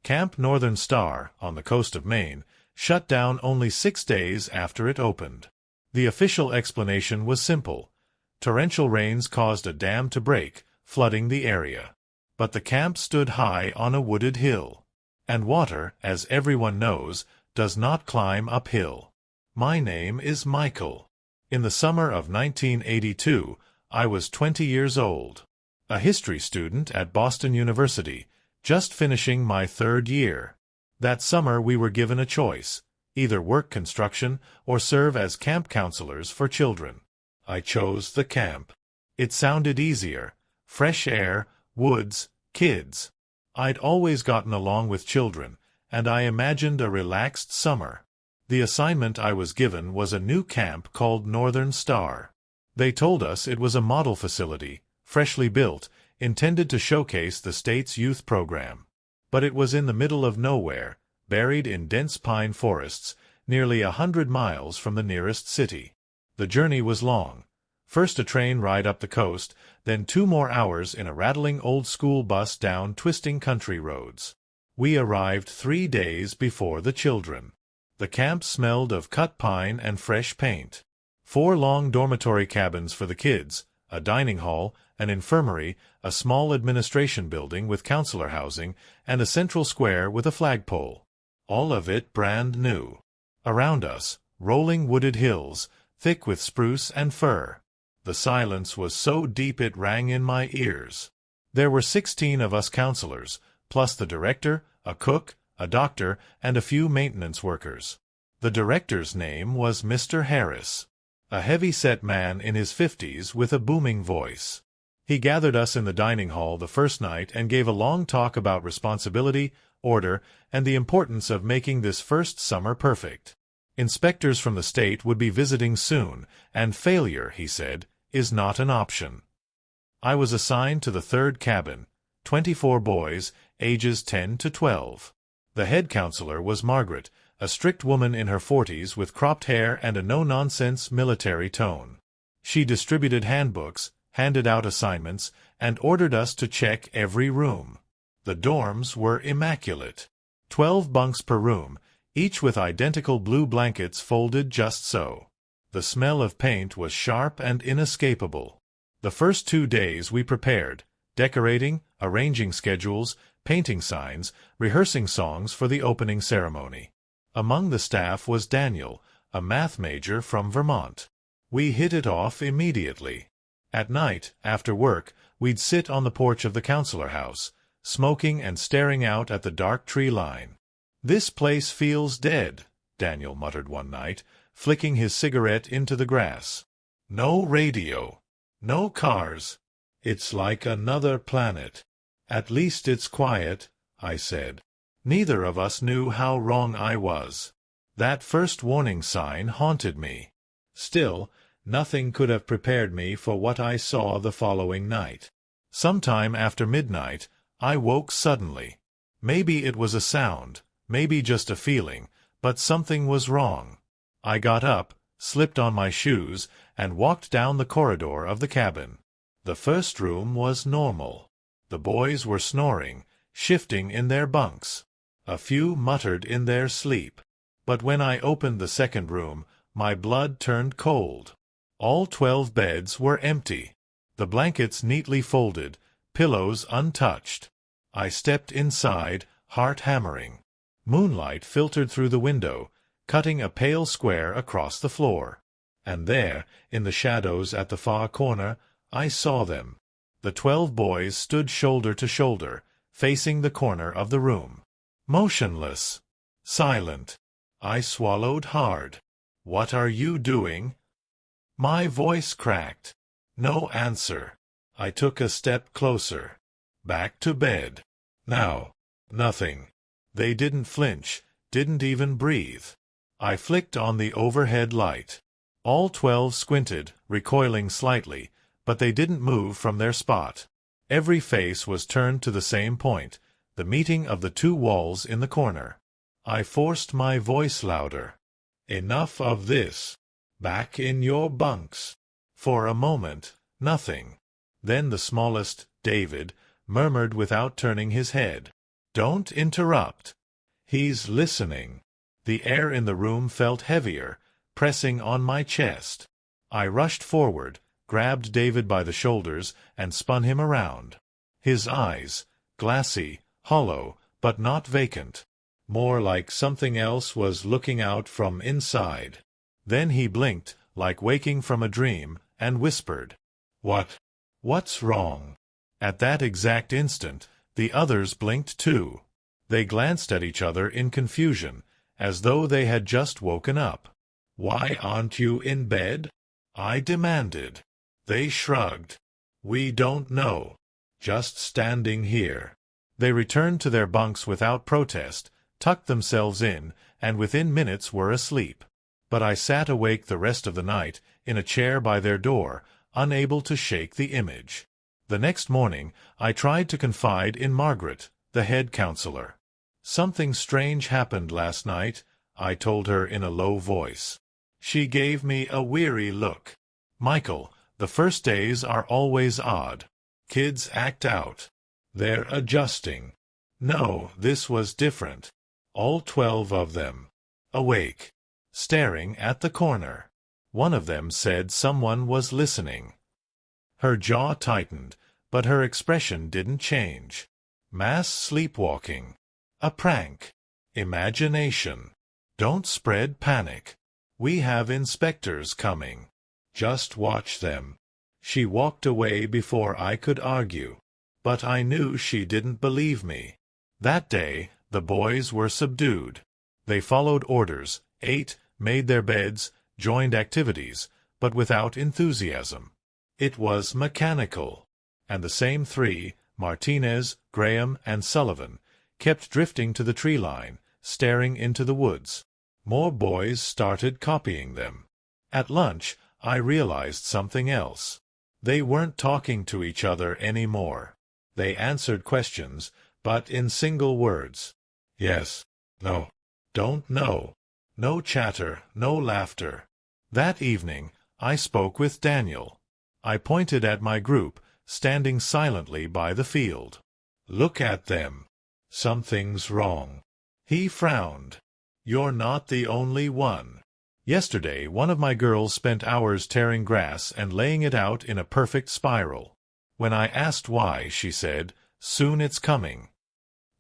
Camp Northern Star, on the coast of Maine, shut down only 6 days after it opened. The official explanation was simple. Torrential rains caused a dam to break, flooding the area. But the camp stood high on a wooded hill. And water, as everyone knows, does not climb uphill. My name is Michael. In the summer of 1982, I was 20 years old. A history student at Boston University, just finishing my 3rd year. That summer we were given a choice, either work construction or serve as camp counselors for children. I chose the camp. It sounded easier. Fresh air, woods, kids. I'd always gotten along with children, and I imagined a relaxed summer. The assignment I was given was a new camp called Northern Star. They told us it was a model facility, freshly built, intended to showcase the state's youth program. But it was in the middle of nowhere, buried in dense pine forests, nearly 100 miles from the nearest city. The journey was long. First a train ride up the coast, then 2 more hours in a rattling old school bus down twisting country roads. We arrived 3 days before the children. The camp smelled of cut pine and fresh paint. 4 long dormitory cabins for the kids, a dining hall, an infirmary, a small administration building with counselor housing, and a central square with a flagpole. All of it brand new. Around us, rolling wooded hills, thick with spruce and fir. The silence was so deep it rang in my ears. There were 16 of us counselors, plus the director, a cook, a doctor, and a few maintenance workers. The director's name was Mr. Harris, a heavy-set man in his 50s with a booming voice. He gathered us in the dining hall the first night and gave a long talk about responsibility, order, and the importance of making this first summer perfect. Inspectors from the state would be visiting soon, and failure, he said, is not an option. I was assigned to the 3rd cabin, 24 boys, ages 10 to 12. The head counselor was Margaret, a strict woman in her 40s with cropped hair and a no-nonsense military tone. She distributed handbooks, handed out assignments, and ordered us to check every room. The dorms were immaculate. 12 bunks per room, each with identical blue blankets folded just so. The smell of paint was sharp and inescapable. The first 2 days we prepared, decorating, arranging schedules, painting signs, rehearsing songs for the opening ceremony. Among the staff was Daniel, a math major from Vermont. We hit it off immediately. At night, after work, we'd sit on the porch of the counselor house, smoking and staring out at the dark tree line. "This place feels dead," Daniel muttered one night, flicking his cigarette into the grass. "No radio. No cars. It's like another planet." "At least it's quiet," I said. Neither of us knew how wrong I was. That first warning sign haunted me. Still, nothing could have prepared me for what I saw the following night. Sometime after midnight, I woke suddenly. Maybe it was a sound, maybe just a feeling, but something was wrong. I got up, slipped on my shoes, and walked down the corridor of the cabin. The first room was normal. The boys were snoring, shifting in their bunks. A few muttered in their sleep. But when I opened the second room, my blood turned cold. All 12 beds were empty. The blankets neatly folded, pillows untouched. I stepped inside, heart hammering. Moonlight filtered through the window, cutting a pale square across the floor. And there, in the shadows at the far corner, I saw them. The 12 boys stood shoulder to shoulder, facing the corner of the room. Motionless. Silent. I swallowed hard. "What are you doing?" My voice cracked. No answer. I took a step closer. Back to bed. Now. Nothing. They didn't flinch, didn't even breathe. I flicked on the overhead light. All 12 squinted, recoiling slightly, but they didn't move from their spot. Every face was turned to the same point, the meeting of the 2 walls in the corner. I forced my voice louder. "Enough of this. Back in your bunks." For a moment, nothing. Then the smallest, David, murmured without turning his head. Don't interrupt. He's listening. The air in the room felt heavier, pressing on my chest. I rushed forward, grabbed David by the shoulders, and spun him around. His eyes, glassy, hollow, but not vacant. More like something else was looking out from inside. Then he blinked, like waking from a dream, and whispered, What's wrong?" At that exact instant, the others blinked too. They glanced at each other in confusion, as though they had just woken up. "Why aren't you in bed?" I demanded. They shrugged. "We don't know. Just standing here." They returned to their bunks without protest, tucked themselves in, and within minutes were asleep. But I sat awake the rest of the night, in a chair by their door, unable to shake the image. The next morning, I tried to confide in Margaret, the head counselor. "Something strange happened last night," I told her in a low voice. She gave me a weary look. "Michael, the first days are always odd. Kids act out. They're adjusting." No, this was different. All 12 of them. Awake. Staring at the corner. One of them said someone was listening. Her jaw tightened, but her expression didn't change. Mass sleepwalking. A prank. Imagination. Don't spread panic. We have inspectors coming. Just watch them. She walked away before I could argue. But I knew she didn't believe me. That day, the boys were subdued. They followed orders, ate, made their beds, joined activities, but without enthusiasm. It was mechanical. And the same 3, Martinez, Graham, and Sullivan, kept drifting to the tree line, staring into the woods. More boys started copying them. At lunch, I realized something else. They weren't talking to each other anymore. They answered questions, but in single words. Yes, no, don't know. No chatter, no laughter. That evening, I spoke with Daniel. I pointed at my group, standing silently by the field. "Look at them. Something's wrong." He frowned. "You're not the only one." Yesterday, one of my girls spent hours tearing grass and laying it out in a perfect spiral. When I asked why, she said, "Soon it's coming."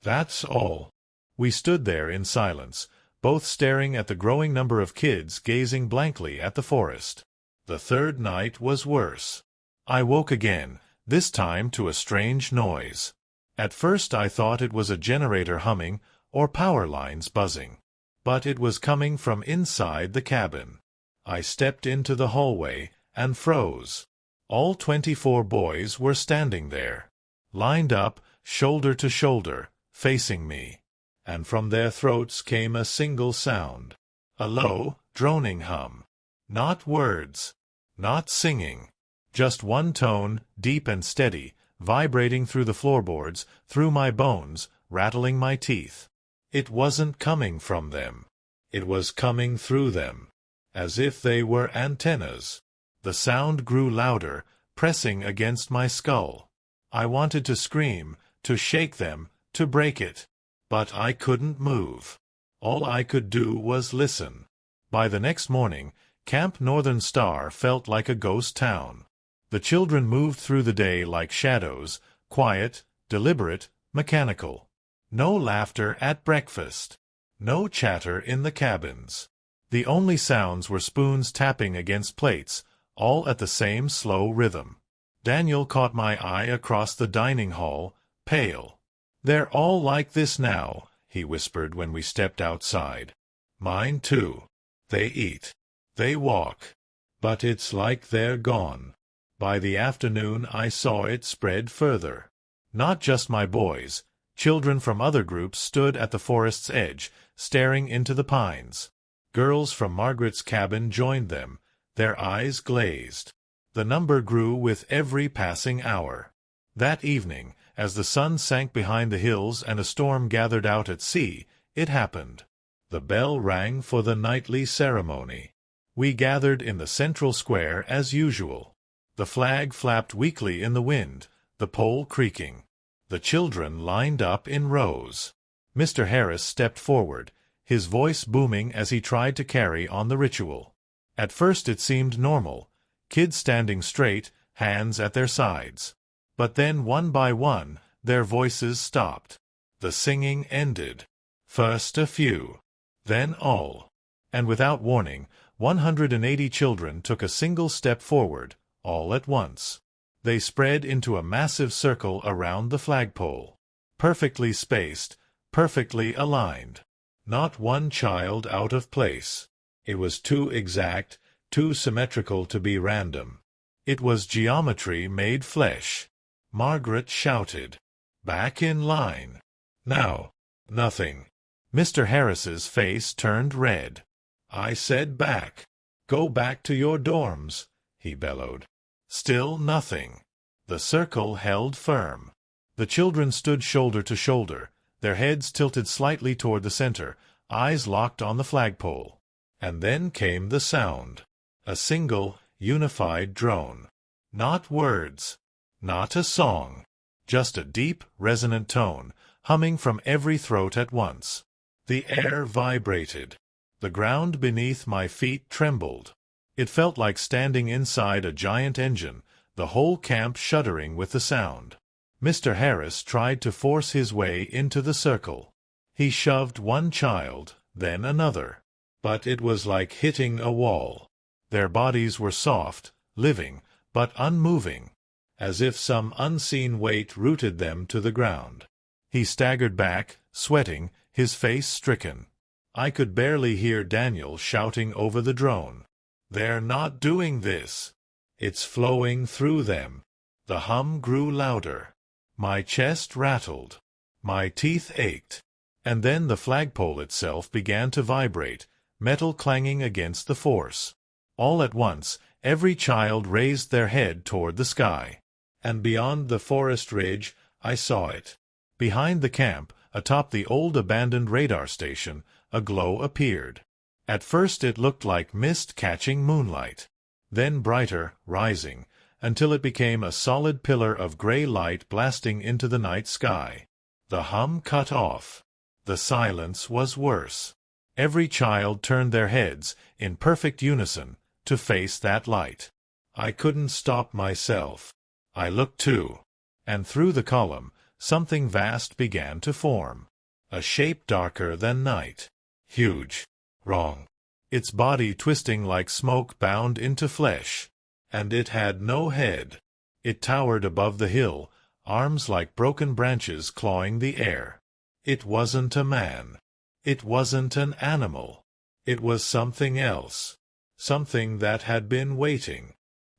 That's all. We stood there in silence, both staring at the growing number of kids gazing blankly at the forest. The third night was worse. I woke again, this time to a strange noise. At first I thought it was a generator humming or power lines buzzing. But it was coming from inside the cabin. I stepped into the hallway and froze. All 24 boys were standing there, lined up, shoulder to shoulder, facing me. And from their throats came a single sound. A low, droning hum. Not words. Not singing. Just one tone, deep and steady, vibrating through the floorboards, through my bones, rattling my teeth. It wasn't coming from them. It was coming through them, as if they were antennas. The sound grew louder, pressing against my skull. I wanted to scream, to shake them, to break it. But I couldn't move. All I could do was listen. By the next morning, Camp Northern Star felt like a ghost town. The children moved through the day like shadows, quiet, deliberate, mechanical. No laughter at breakfast. No chatter in the cabins. The only sounds were spoons tapping against plates, all at the same slow rhythm. Daniel caught my eye across the dining hall, pale. "They're all like this now," he whispered when we stepped outside. "Mine too. They eat. They walk. But it's like they're gone." By the afternoon I saw it spread further. Not just my boys. Children from other groups stood at the forest's edge, staring into the pines. Girls from Margaret's cabin joined them, their eyes glazed. The number grew with every passing hour. That evening, as the sun sank behind the hills and a storm gathered out at sea, it happened. The bell rang for the nightly ceremony. We gathered in the central square as usual. The flag flapped weakly in the wind, the pole creaking. The children lined up in rows. Mr. Harris stepped forward, his voice booming as he tried to carry on the ritual. At first it seemed normal, kids standing straight, hands at their sides. But then one by one, their voices stopped. The singing ended. First a few, then all. And without warning, 180 children took a single step forward, all at once. They spread into a massive circle around the flagpole. Perfectly spaced, perfectly aligned. Not one child out of place. It was too exact, too symmetrical to be random. It was geometry made flesh. Margaret shouted, "Back in line." "Now." "Nothing." Mr. Harris's face turned red. "I said back. Go back to your dorms," he bellowed. Still nothing. The circle held firm. The children stood shoulder to shoulder, their heads tilted slightly toward the center, eyes locked on the flagpole. And then came the sound. A single, unified drone. Not words. Not a song. Just a deep, resonant tone, humming from every throat at once. The air vibrated. The ground beneath my feet trembled. It felt like standing inside a giant engine, the whole camp shuddering with the sound. Mr. Harris tried to force his way into the circle. He shoved one child, then another. But it was like hitting a wall. Their bodies were soft, living, but unmoving, as if some unseen weight rooted them to the ground. He staggered back, sweating, his face stricken. I could barely hear Daniel shouting over the drone. "They're not doing this. It's flowing through them." The hum grew louder. My chest rattled. My teeth ached. And then the flagpole itself began to vibrate, metal clanging against the force. All at once, every child raised their head toward the sky. And beyond the forest ridge, I saw it. Behind the camp, atop the old abandoned radar station, a glow appeared. At first it looked like mist catching moonlight. Then brighter, rising, until it became a solid pillar of gray light blasting into the night sky. The hum cut off. The silence was worse. Every child turned their heads, in perfect unison, to face that light. I couldn't stop myself. I looked too. And through the column, something vast began to form. A shape darker than night. Huge. Wrong. Its body twisting like smoke bound into flesh. And it had no head. It towered above the hill, arms like broken branches clawing the air. It wasn't a man. It wasn't an animal. It was something else. Something that had been waiting.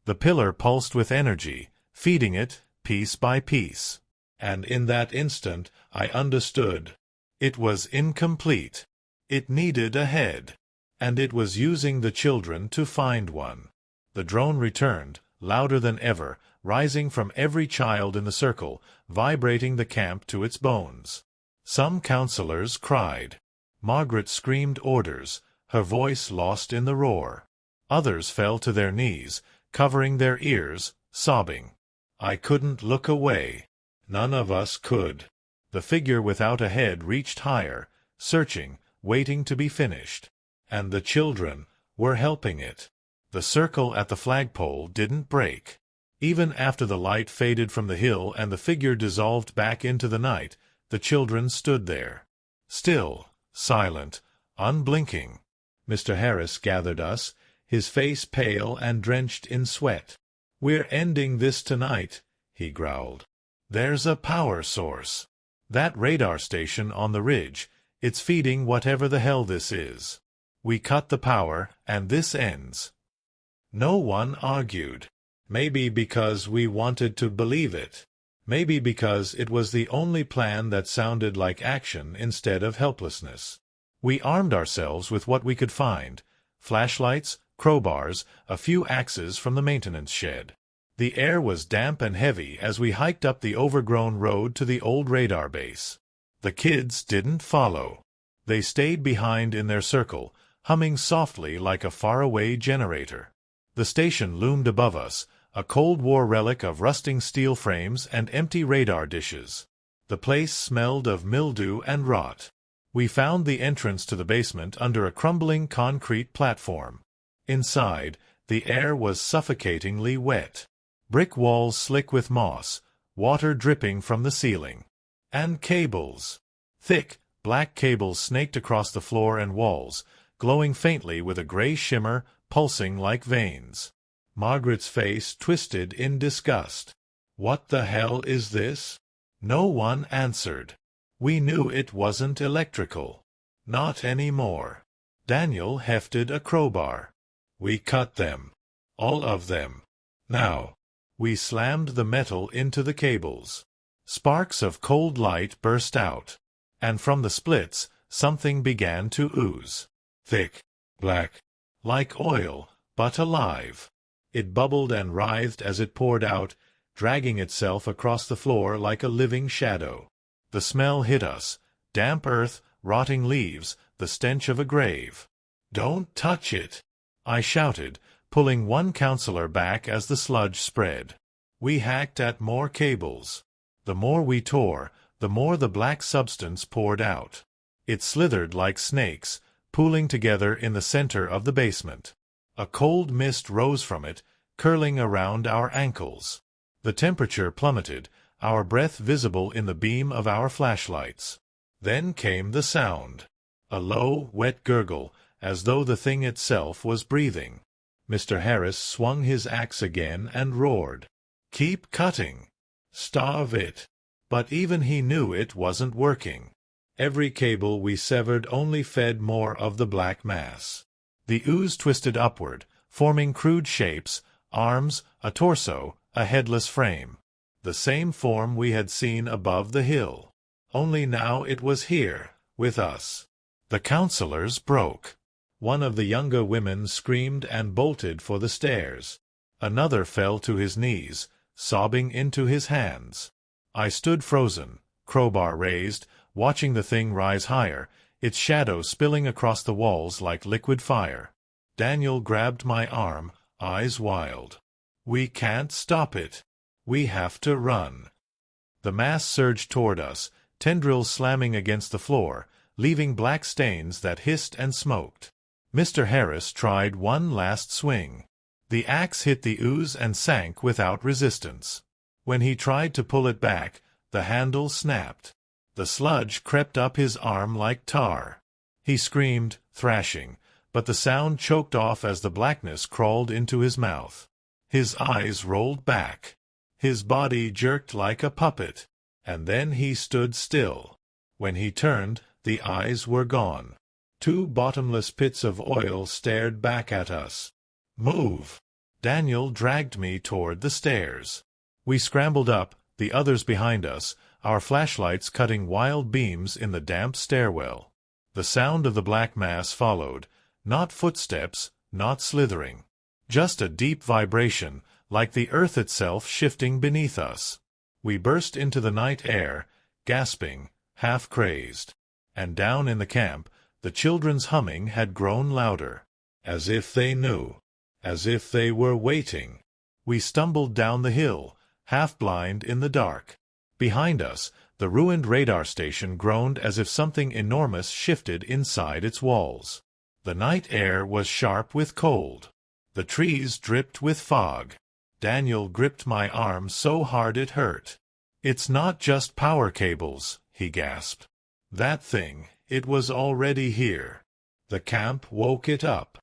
The pillar pulsed with energy, feeding it, piece by piece. And in that instant, I understood. It was incomplete. It needed a head. And it was using the children to find one. The drone returned, louder than ever, rising from every child in the circle, vibrating the camp to its bones. Some counselors cried. Margaret screamed orders, her voice lost in the roar. Others fell to their knees, covering their ears, sobbing. I couldn't look away. None of us could. The figure without a head reached higher, searching, waiting to be finished. And the children were helping it. The circle at the flagpole didn't break. Even after the light faded from the hill and the figure dissolved back into the night, the children stood there. Still, silent, unblinking. Mr. Harris gathered us, his face pale and drenched in sweat. "We're ending this tonight," he growled. "There's a power source. That radar station on the ridge, it's feeding whatever the hell this is. We cut the power, and this ends." No one argued. Maybe because we wanted to believe it. Maybe because it was the only plan that sounded like action instead of helplessness. We armed ourselves with what we could find: flashlights, crowbars, a few axes from the maintenance shed. The air was damp and heavy as we hiked up the overgrown road to the old radar base. The kids didn't follow. They stayed behind in their circle, humming softly like a faraway generator. The station loomed above us, a Cold War relic of rusting steel frames and empty radar dishes. The place smelled of mildew and rot. We found the entrance to the basement under a crumbling concrete platform. Inside, the air was suffocatingly wet. Brick walls slick with moss, water dripping from the ceiling. And cables. Thick, black cables snaked across the floor and walls, glowing faintly with a gray shimmer, pulsing like veins. Margaret's face twisted in disgust. "What the hell is this?" No one answered. We knew it wasn't electrical. Not anymore. Daniel hefted a crowbar. "We cut them. All of them. Now." We slammed the metal into the cables. Sparks of cold light burst out. And from the splits, something began to ooze. Thick, black, like oil, but alive. It bubbled and writhed as it poured out, dragging itself across the floor like a living shadow. The smell hit us. Damp earth, rotting leaves, the stench of a grave. "Don't touch it!" I shouted, pulling one counselor back as the sludge spread. We hacked at more cables. The more we tore, the more the black substance poured out. It slithered like snakes, pooling together in the center of the basement. A cold mist rose from it, curling around our ankles. The temperature plummeted, our breath visible in the beam of our flashlights. Then came the sound. A low, wet gurgle, as though the thing itself was breathing. Mr. Harris swung his axe again and roared. "Keep cutting! Starve it!" But even he knew it wasn't working. Every cable we severed only fed more of the black mass. The ooze twisted upward, forming crude shapes, arms, a torso, a headless frame. The same form we had seen above the hill. Only now it was here, with us. The counselors broke. One of the younger women screamed and bolted for the stairs. Another fell to his knees, sobbing into his hands. I stood frozen, crowbar raised, watching the thing rise higher, its shadow spilling across the walls like liquid fire. Daniel grabbed my arm, eyes wild. "We can't stop it. We have to run." The mass surged toward us, tendrils slamming against the floor, leaving black stains that hissed and smoked. Mr. Harris tried one last swing. The axe hit the ooze and sank without resistance. When he tried to pull it back, the handle snapped. The sludge crept up his arm like tar. He screamed, thrashing, but the sound choked off as the blackness crawled into his mouth. His eyes rolled back. His body jerked like a puppet. And then he stood still. When he turned, the eyes were gone. Two bottomless pits of oil stared back at us. "Move!" Daniel dragged me toward the stairs. We scrambled up, the others behind us, our flashlights cutting wild beams in the damp stairwell. The sound of the black mass followed, not footsteps, not slithering. Just a deep vibration, like the earth itself shifting beneath us. We burst into the night air, gasping, half-crazed. And down in the camp, the children's humming had grown louder. As if they knew. As if they were waiting. We stumbled down the hill, half-blind in the dark. Behind us, the ruined radar station groaned as if something enormous shifted inside its walls. The night air was sharp with cold. The trees dripped with fog. Daniel gripped my arm so hard it hurt. "It's not just power cables," he gasped. "That thing, it was already here. The camp woke it up."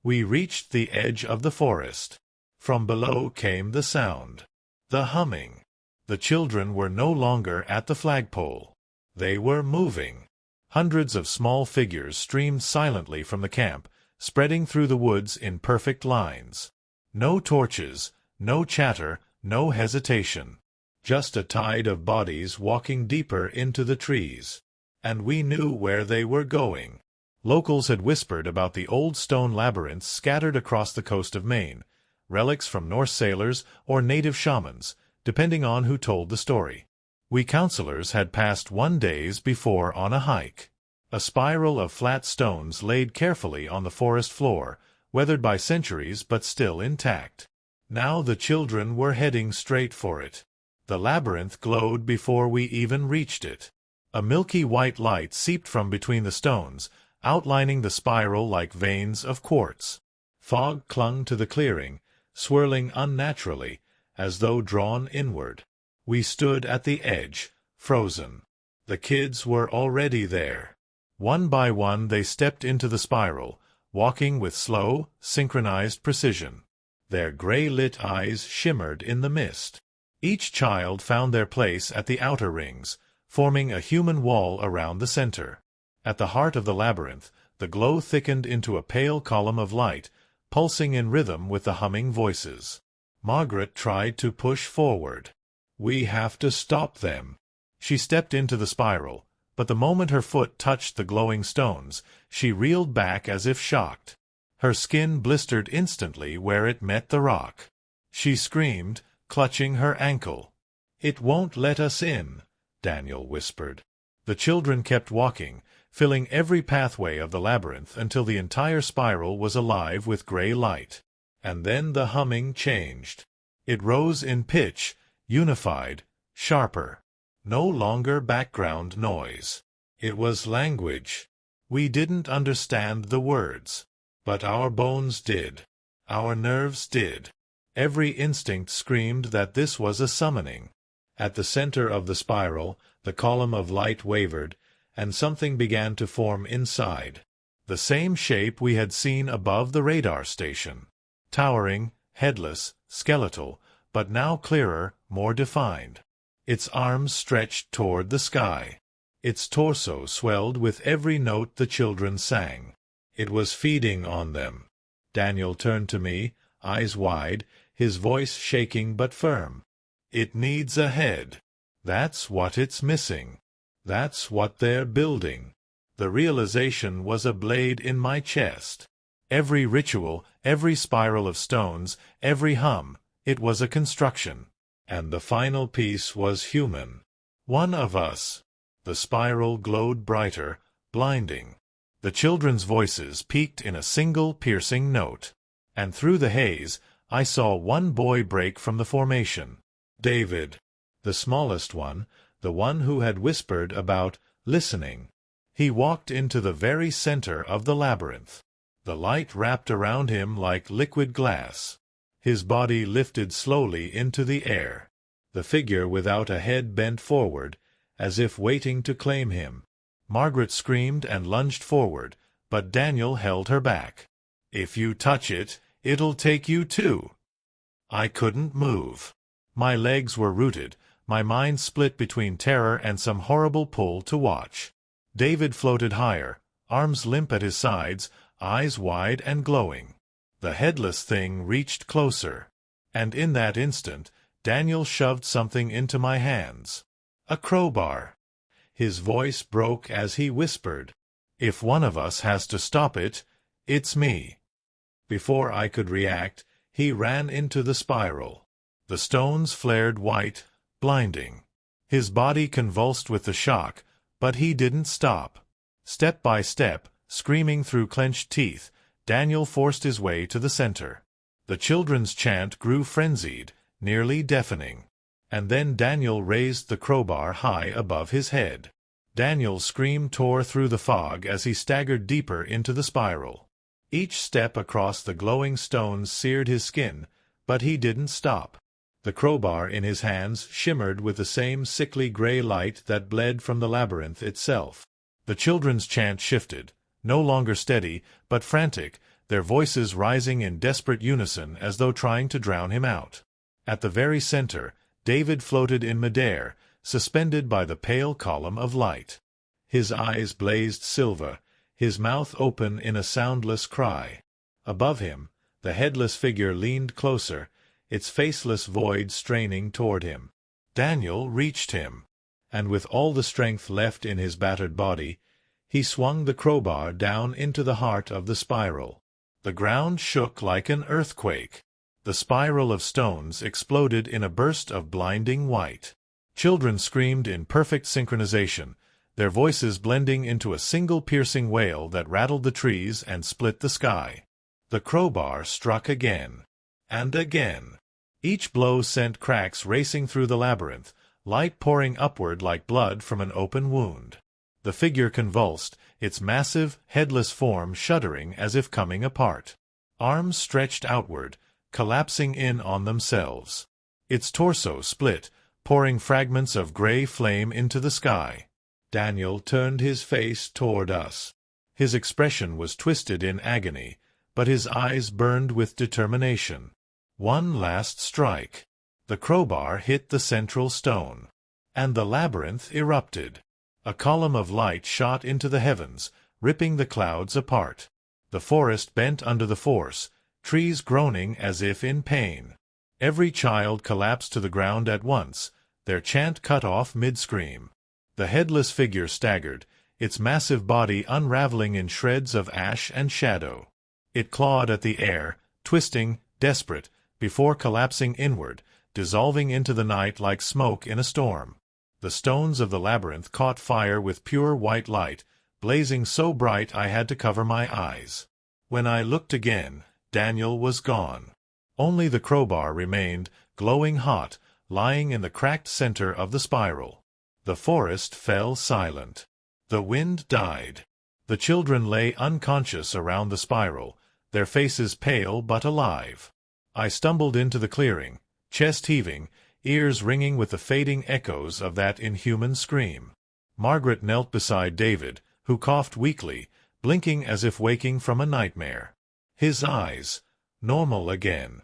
We reached the edge of the forest. From below came the sound. The humming. The children were no longer at the flagpole. They were moving. Hundreds of small figures streamed silently from the camp, spreading through the woods in perfect lines. No torches, no chatter, no hesitation. Just a tide of bodies walking deeper into the trees. And we knew where they were going. Locals had whispered about the old stone labyrinths scattered across the coast of Maine, relics from Norse sailors or native shamans, depending on who told the story. We counselors had passed one days before on a hike. A spiral of flat stones laid carefully on the forest floor, weathered by centuries but still intact. Now the children were heading straight for it. The labyrinth glowed before we even reached it. A milky white light seeped from between the stones, outlining the spiral like veins of quartz. Fog clung to the clearing, swirling unnaturally, as though drawn inward. We stood at the edge, frozen. The kids were already there. One by one they stepped into the spiral, walking with slow, synchronized precision. Their gray-lit eyes shimmered in the mist. Each child found their place at the outer rings, forming a human wall around the center. At the heart of the labyrinth, the glow thickened into a pale column of light, pulsing in rhythm with the humming voices. Margaret tried to push forward. "We have to stop them." She stepped into the spiral, but the moment her foot touched the glowing stones, she reeled back as if shocked. Her skin blistered instantly where it met the rock. She screamed, clutching her ankle. "It won't let us in," Daniel whispered. The children kept walking, filling every pathway of the labyrinth until the entire spiral was alive with gray light. And then the humming changed. It rose in pitch, unified, sharper. No longer background noise. It was language. We didn't understand the words. But our bones did. Our nerves did. Every instinct screamed that this was a summoning. At the center of the spiral, the column of light wavered, and something began to form inside. The same shape we had seen above the radar station. Towering, headless, skeletal, but now clearer, more defined. Its arms stretched toward the sky. Its torso swelled with every note the children sang. It was feeding on them. Daniel turned to me, eyes wide, his voice shaking but firm. "It needs a head. That's what it's missing. That's what they're building." The realization was a blade in my chest. Every ritual, every spiral of stones, every hum, it was a construction. And the final piece was human. One of us. The spiral glowed brighter, blinding. The children's voices peaked in a single piercing note. And through the haze, I saw one boy break from the formation. David. The smallest one, the one who had whispered about listening. He walked into the very center of the labyrinth. The light wrapped around him like liquid glass. His body lifted slowly into the air. The figure without a head bent forward, as if waiting to claim him. Margaret screamed and lunged forward, but Daniel held her back. "If you touch it, it'll take you too." I couldn't move. My legs were rooted, my mind split between terror and some horrible pull to watch. David floated higher, arms limp at his sides, eyes wide and glowing. The headless thing reached closer. And in that instant, Daniel shoved something into my hands. A crowbar. His voice broke as he whispered, "If one of us has to stop it, it's me." Before I could react, he ran into the spiral. The stones flared white, blinding. His body convulsed with the shock, but he didn't stop. Step by step, screaming through clenched teeth, Daniel forced his way to the center. The children's chant grew frenzied, nearly deafening. And then Daniel raised the crowbar high above his head. Daniel's scream tore through the fog as he staggered deeper into the spiral. Each step across the glowing stones seared his skin, but he didn't stop. The crowbar in his hands shimmered with the same sickly gray light that bled from the labyrinth itself. The children's chant shifted, no longer steady, but frantic, their voices rising in desperate unison as though trying to drown him out. At the very center, David floated in midair, suspended by the pale column of light. His eyes blazed silver, his mouth open in a soundless cry. Above him, the headless figure leaned closer, its faceless void straining toward him. Daniel reached him, and with all the strength left in his battered body, he swung the crowbar down into the heart of the spiral. The ground shook like an earthquake. The spiral of stones exploded in a burst of blinding white. Children screamed in perfect synchronization, their voices blending into a single piercing wail that rattled the trees and split the sky. The crowbar struck again. And again. Each blow sent cracks racing through the labyrinth, light pouring upward like blood from an open wound. The figure convulsed, its massive, headless form shuddering as if coming apart. Arms stretched outward, collapsing in on themselves. Its torso split, pouring fragments of gray flame into the sky. Daniel turned his face toward us. His expression was twisted in agony, but his eyes burned with determination. One last strike. The crowbar hit the central stone, and the labyrinth erupted. A column of light shot into the heavens, ripping the clouds apart. The forest bent under the force, trees groaning as if in pain. Every child collapsed to the ground at once, their chant cut off mid-scream. The headless figure staggered, its massive body unraveling in shreds of ash and shadow. It clawed at the air, twisting, desperate, before collapsing inward, dissolving into the night like smoke in a storm. The stones of the labyrinth caught fire with pure white light, blazing so bright I had to cover my eyes. When I looked again, Daniel was gone. Only the crowbar remained, glowing hot, lying in the cracked center of the spiral. The forest fell silent. The wind died. The children lay unconscious around the spiral, their faces pale but alive. I stumbled into the clearing, chest heaving, ears ringing with the fading echoes of that inhuman scream. Margaret knelt beside David, who coughed weakly, blinking as if waking from a nightmare. His eyes, normal again.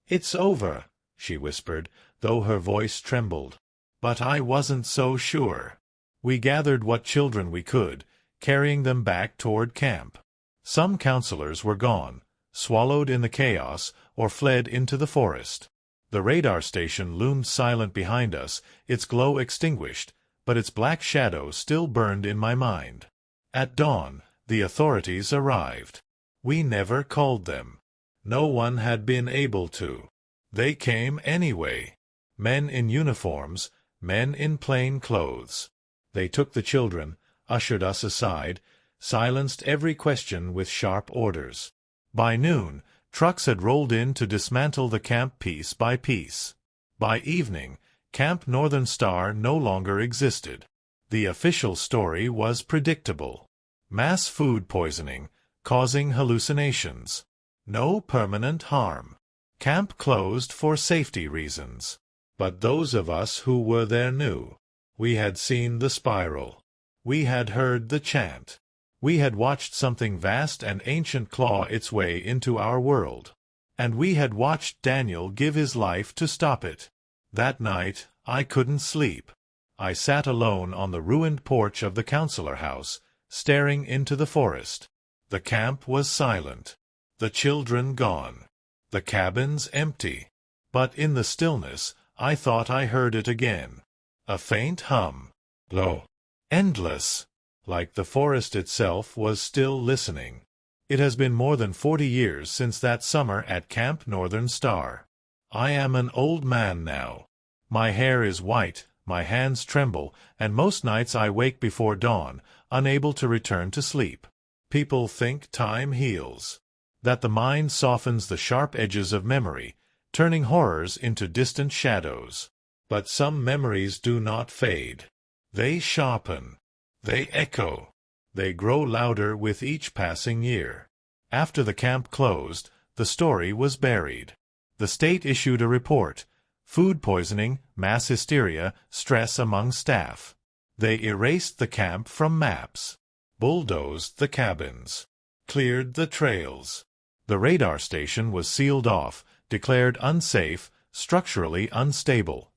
"It's over," she whispered, though her voice trembled. But I wasn't so sure. We gathered what children we could, carrying them back toward camp. Some counselors were gone, swallowed in the chaos, or fled into the forest. The radar station loomed silent behind us, its glow extinguished, but its black shadow still burned in my mind. At dawn, the authorities arrived. We never called them. No one had been able to. They came anyway. Men in uniforms, men in plain clothes. They took the children, ushered us aside, silenced every question with sharp orders. By noon, trucks had rolled in to dismantle the camp piece by piece. By evening, Camp Northern Star no longer existed. The official story was predictable. Mass food poisoning, causing hallucinations. No permanent harm. Camp closed for safety reasons. But those of us who were there knew. We had seen the spiral. We had heard the chant. We had watched something vast and ancient claw its way into our world. And we had watched Daniel give his life to stop it. That night, I couldn't sleep. I sat alone on the ruined porch of the counselor house, staring into the forest. The camp was silent. The children gone. The cabins empty. But in the stillness, I thought I heard it again. A faint hum. Low. Endless. Like the forest itself was still listening. It has been more than 40 years since that summer at Camp Northern Star. I am an old man now. My hair is white, my hands tremble, and most nights I wake before dawn, unable to return to sleep. People think time heals. That the mind softens the sharp edges of memory, turning horrors into distant shadows. But some memories do not fade. They sharpen. They echo. They grow louder with each passing year. After the camp closed, the story was buried. The state issued a report: food poisoning, mass hysteria, stress among staff. They erased the camp from maps, bulldozed the cabins, cleared the trails. The radar station was sealed off, declared unsafe, structurally unstable.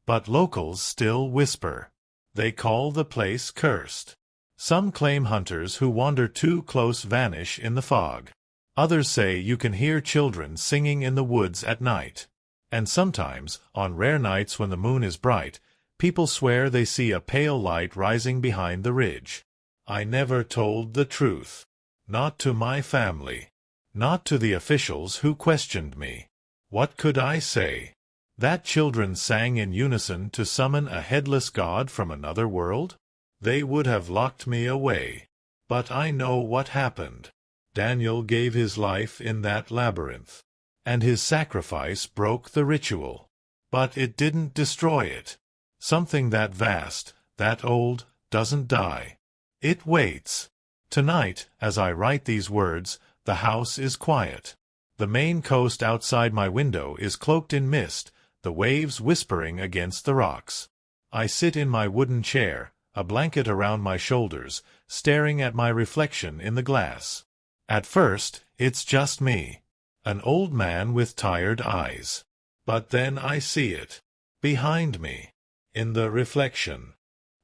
But locals still whisper. They call the place cursed. Some claim hunters who wander too close vanish in the fog. Others say you can hear children singing in the woods at night. And sometimes, on rare nights when the moon is bright, people swear they see a pale light rising behind the ridge. I never told the truth. Not to my family. Not to the officials who questioned me. What could I say? That children sang in unison to summon a headless god from another world? They would have locked me away. But I know what happened. Daniel gave his life in that labyrinth. and his sacrifice broke the ritual. But it didn't destroy it. Something that vast, that old, doesn't die. It waits. Tonight, as I write these words, the house is quiet. The Maine coast outside my window is cloaked in mist, the waves whispering against the rocks. I sit in my wooden chair, a blanket around my shoulders, staring at my reflection in the glass. At first, it's just me. An old man with tired eyes. But then I see it. Behind me. In the reflection.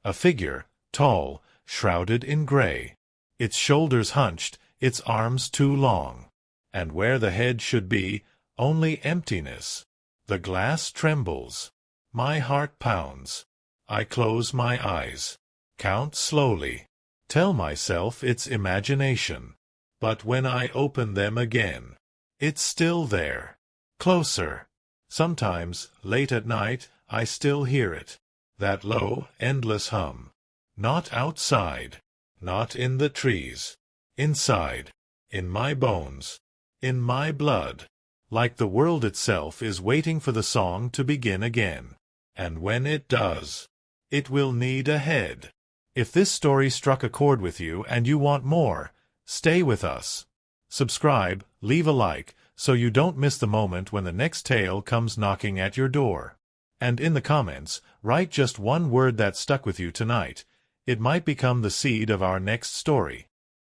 A figure, tall, shrouded in gray. Its shoulders hunched, its arms too long. And where the head should be, only emptiness. The glass trembles. My heart pounds. I close my eyes. Count slowly. Tell myself it's imagination. But when I open them again, it's still there. Closer. Sometimes, late at night, I still hear it. That low, endless hum. Not outside. Not in the trees. Inside. In my bones. In my blood. Like the world itself is waiting for the song to begin again. And when it does, it will need a head. If this story struck a chord with you and you want more, stay with us. Subscribe, leave a like, so you don't miss the moment when the next tale comes knocking at your door. And in the comments, write just one word that stuck with you tonight. It might become the seed of our next story.